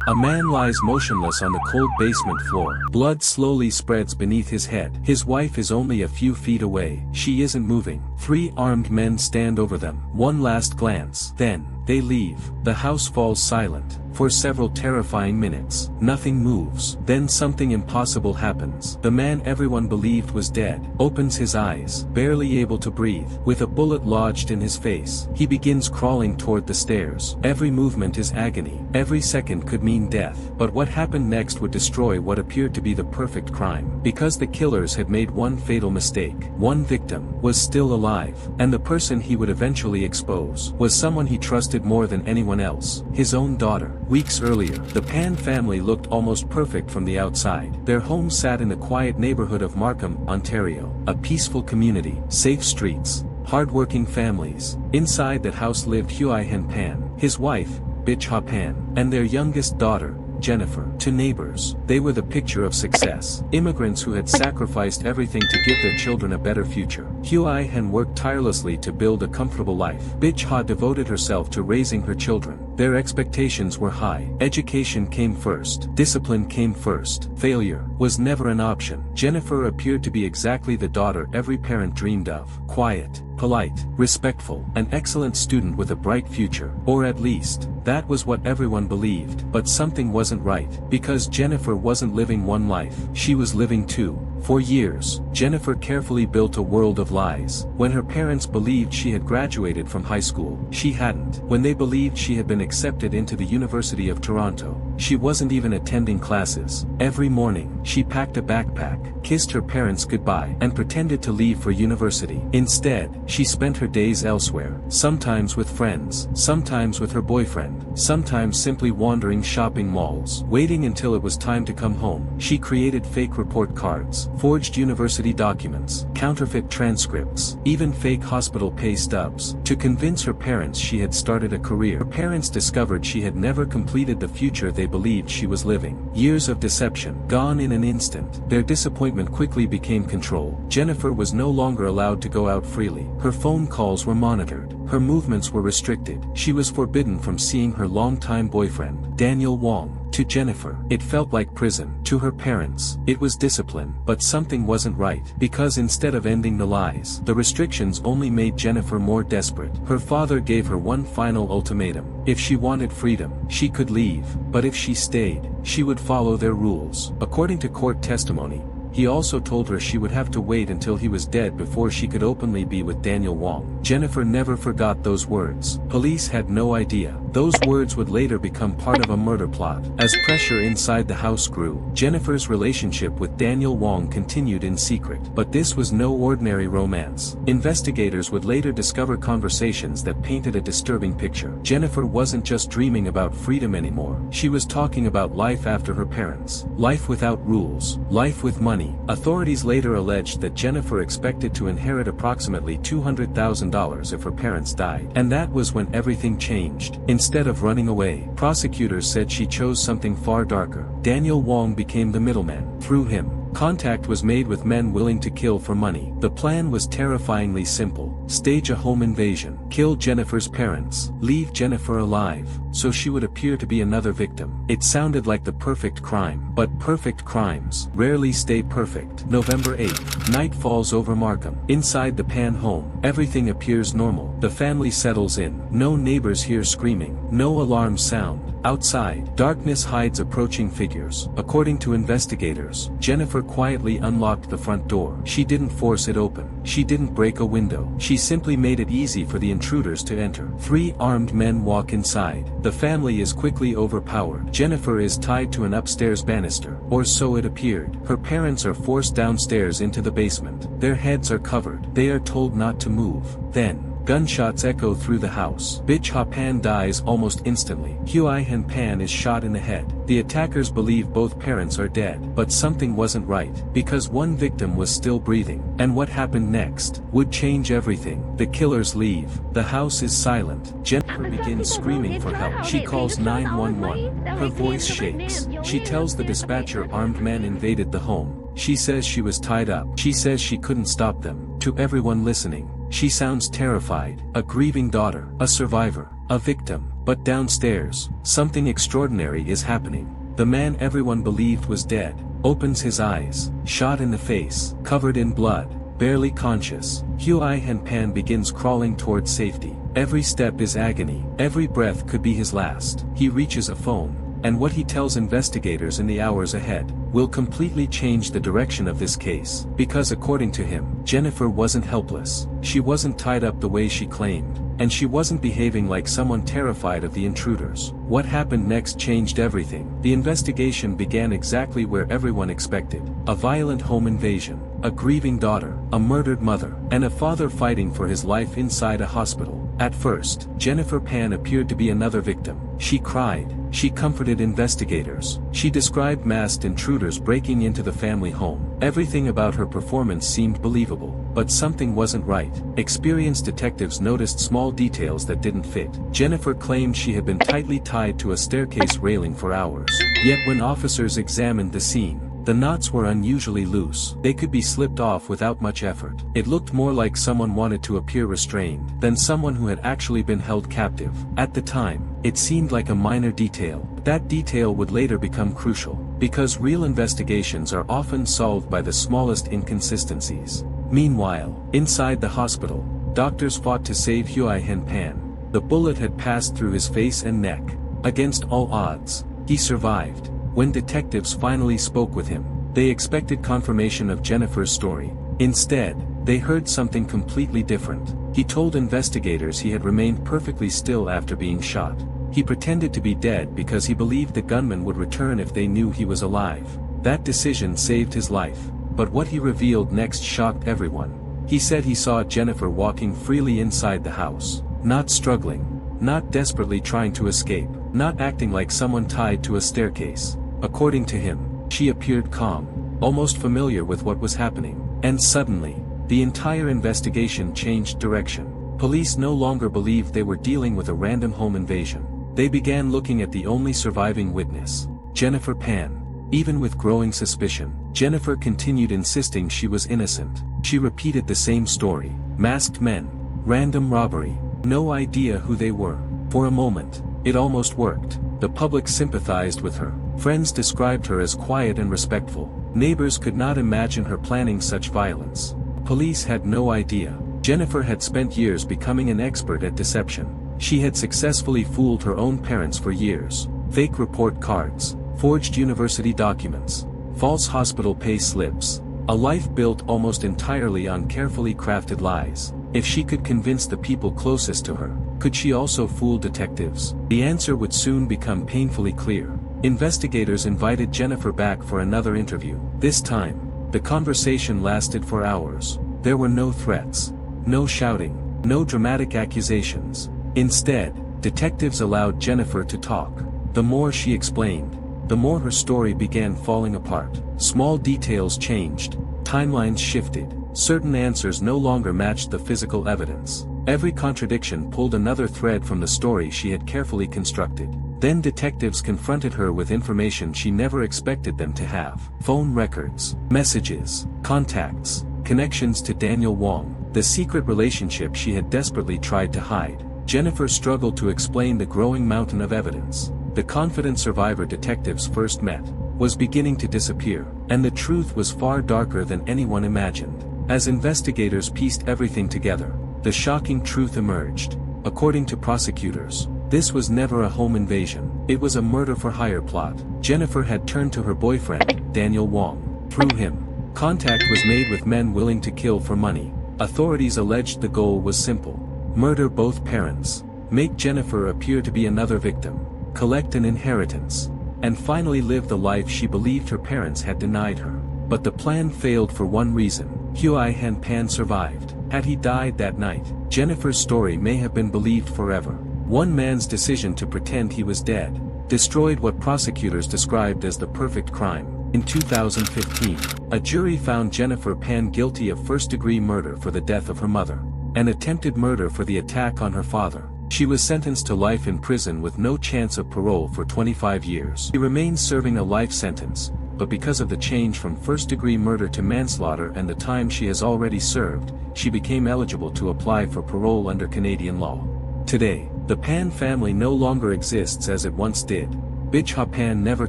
A man lies motionless on the cold basement floor. Blood slowly spreads beneath his head. His wife is only a few feet away. She isn't moving. 3 armed men stand over them. One last glance. Then, they leave. The house falls silent. For several terrifying minutes, nothing moves. Then something impossible happens. The man everyone believed was dead opens his eyes, barely able to breathe. With a bullet lodged in his face, he begins crawling toward the stairs. Every movement is agony. Every second could mean death. But what happened next would destroy what appeared to be the perfect crime. Because the killers had made one fatal mistake. One victim was still alive, and the person he would eventually expose was someone he trusted more than anyone else, his own daughter. Weeks earlier, the Pan family looked almost perfect from the outside. Their home sat in the quiet neighborhood of Markham, Ontario, a peaceful community, safe streets, hard-working families. Inside that house lived Huei Hann Pan, his wife, Huei Hann Pan, and their youngest daughter, Jennifer. To neighbors, they were the picture of success. Immigrants who had sacrificed everything to give their children a better future. Huei Hann worked tirelessly to build a comfortable life. Huei Hann devoted herself to raising her children. Their expectations were high. Education came first. Discipline came first. Failure was never an option. Jennifer appeared to be exactly the daughter every parent dreamed of. Quiet, polite, respectful, an excellent student with a bright future. Or at least, that was what everyone believed. But something wasn't right, because Jennifer wasn't living one life. She was living two. For years, Jennifer carefully built a world of lies. When her parents believed she had graduated from high school, she hadn't. When they believed she had been accepted into the University of Toronto, she wasn't even attending classes. Every morning, she packed a backpack, kissed her parents goodbye, and pretended to leave for university. Instead, she spent her days elsewhere, sometimes with friends, sometimes with her boyfriend, sometimes simply wandering shopping malls. Waiting until it was time to come home, she created fake report cards, forged university documents, counterfeit transcripts, even fake hospital pay stubs, to convince her parents she had started a career. Her parents discovered she had never completed the future they believed she was living. Years of deception, gone in an instant. Their disappointment quickly became control. Jennifer was no longer allowed to go out freely. Her phone calls were monitored. Her movements were restricted. She was forbidden from seeing her longtime boyfriend, Daniel Wong. To Jennifer, it felt like prison. To her parents, it was discipline. But something wasn't right, because instead of ending the lies, the restrictions only made Jennifer more desperate. Her father gave her one final ultimatum. If she wanted freedom, she could leave, but if she stayed, she would follow their rules. According to court testimony, he also told her she would have to wait until he was dead before she could openly be with Daniel Wong. Jennifer never forgot those words. Police had no idea. Those words would later become part of a murder plot. As pressure inside the house grew, Jennifer's relationship with Daniel Wong continued in secret. But this was no ordinary romance. Investigators would later discover conversations that painted a disturbing picture. Jennifer wasn't just dreaming about freedom anymore. She was talking about life after her parents. Life without rules. Life with money. Authorities later alleged that Jennifer expected to inherit approximately $200,000 if her parents died. And that was when everything changed. Instead of running away, prosecutors said she chose something far darker. Daniel Wong became the middleman. Through him, contact was made with men willing to kill for money. The plan was terrifyingly simple. Stage a home invasion, kill Jennifer's parents, leave Jennifer alive, so she would appear to be another victim. It sounded like the perfect crime, but perfect crimes rarely stay perfect. November 8th, night falls over Markham. Inside the Pan home, everything appears normal. The family settles in. No neighbors hear screaming, no alarms sound. Outside, darkness hides approaching figures. According to investigators, Jennifer quietly unlocked the front door. She didn't force it open. She didn't break a window. She simply made it easy for the intruders to enter. 3 armed men walk inside. The family is quickly overpowered. Jennifer is tied to an upstairs banister, or so it appeared. Her parents are forced downstairs into the basement. Their heads are covered. They are told not to move. Then, gunshots echo through the house. Huei Hann Pan dies almost instantly. Huei Hann Pan is shot in the head. The attackers believe both parents are dead. But something wasn't right, because one victim was still breathing. And what happened next would change everything. The killers leave. The house is silent. Jennifer begins screaming for help. She calls 911. Her voice shakes. She tells the dispatcher armed men invaded the home. She says she was tied up. She says she couldn't stop them. To everyone listening, she sounds terrified, a grieving daughter, a survivor, a victim. But downstairs, something extraordinary is happening. The man everyone believed was dead opens his eyes, shot in the face, covered in blood, barely conscious. Huei Hann Pan begins crawling towards safety. Every step is agony, every breath could be his last. He reaches a phone, and what he tells investigators in the hours ahead will completely change the direction of this case. Because according to him, Jennifer wasn't helpless, she wasn't tied up the way she claimed, and she wasn't behaving like someone terrified of the intruders. What happened next changed everything. The investigation began exactly where everyone expected: a violent home invasion, a grieving daughter, a murdered mother, and a father fighting for his life inside a hospital. At first, Jennifer Pan appeared to be another victim. She cried, she comforted investigators, she described masked intruders breaking into the family home. Everything about her performance seemed believable, but something wasn't right. Experienced detectives noticed small details that didn't fit. Jennifer claimed she had been tightly tied to a staircase railing for hours. Yet when officers examined the scene, the knots were unusually loose. They could be slipped off without much effort. It looked more like someone wanted to appear restrained than someone who had actually been held captive. At the time, it seemed like a minor detail. That detail would later become crucial, because real investigations are often solved by the smallest inconsistencies. Meanwhile, inside the hospital, doctors fought to save Huei Hann Pan. The bullet had passed through his face and neck. Against all odds, he survived. When detectives finally spoke with him, they expected confirmation of Jennifer's story. Instead, they heard something completely different. He told investigators he had remained perfectly still after being shot. He pretended to be dead because he believed the gunmen would return if they knew he was alive. That decision saved his life. But what he revealed next shocked everyone. He said he saw Jennifer walking freely inside the house, not struggling, not desperately trying to escape, not acting like someone tied to a staircase. According to him, she appeared calm, almost familiar with what was happening. And suddenly, the entire investigation changed direction. Police no longer believed they were dealing with a random home invasion. They began looking at the only surviving witness, Jennifer Pan. Even with growing suspicion, Jennifer continued insisting she was innocent. She repeated the same story: masked men, random robbery, no idea who they were. For a moment, it almost worked. The public sympathized with her. Friends described her as quiet and respectful. Neighbors could not imagine her planning such violence. Police had no idea. Jennifer had spent years becoming an expert at deception. She had successfully fooled her own parents for years. Fake report cards, forged university documents, false hospital pay slips. A life built almost entirely on carefully crafted lies. If she could convince the people closest to her, could she also fool detectives? The answer would soon become painfully clear. Investigators invited Jennifer back for another interview. This time, the conversation lasted for hours. There were no threats, no shouting, no dramatic accusations. Instead, detectives allowed Jennifer to talk. The more she explained, the more her story began falling apart. Small details changed, timelines shifted, certain answers no longer matched the physical evidence. Every contradiction pulled another thread from the story she had carefully constructed. Then detectives confronted her with information she never expected them to have. Phone records, messages, contacts, connections to Daniel Wong, the secret relationship she had desperately tried to hide. Jennifer struggled to explain the growing mountain of evidence. The confident survivor detectives first met was beginning to disappear, and the truth was far darker than anyone imagined. As investigators pieced everything together, the shocking truth emerged. According to prosecutors, this was never a home invasion, it was a murder-for-hire plot. Jennifer had turned to her boyfriend, Daniel Wong. Through him, contact was made with men willing to kill for money. Authorities alleged the goal was simple: murder both parents, make Jennifer appear to be another victim, collect an inheritance, and finally live the life she believed her parents had denied her. But the plan failed for one reason: Huei Hann Pan survived. Had he died that night, Jennifer's story may have been believed forever. One man's decision to pretend he was dead destroyed what prosecutors described as the perfect crime. In 2015, a jury found Jennifer Pan guilty of first-degree murder for the death of her mother, and attempted murder for the attack on her father. She was sentenced to life in prison with no chance of parole for 25 years. She remains serving a life sentence, but because of the change from first-degree murder to manslaughter and the time she has already served, she became eligible to apply for parole under Canadian law. Today, the Pan family no longer exists as it once did. Huei Hann Pan never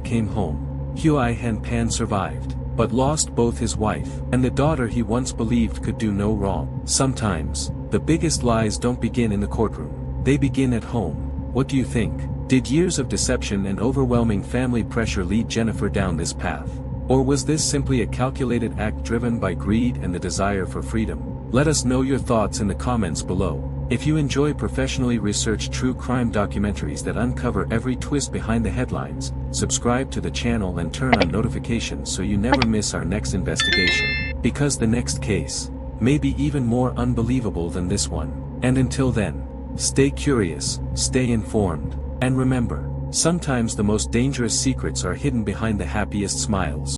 came home. Huei Hann Pan survived, but lost both his wife and the daughter he once believed could do no wrong. Sometimes, the biggest lies don't begin in the courtroom. They begin at home. What do you think? Did years of deception and overwhelming family pressure lead Jennifer down this path? Or was this simply a calculated act driven by greed and the desire for freedom? Let us know your thoughts in the comments below. If you enjoy professionally researched true crime documentaries that uncover every twist behind the headlines, subscribe to the channel and turn on notifications so you never miss our next investigation. Because the next case may be even more unbelievable than this one. And until then, stay curious, stay informed, and remember, sometimes the most dangerous secrets are hidden behind the happiest smiles.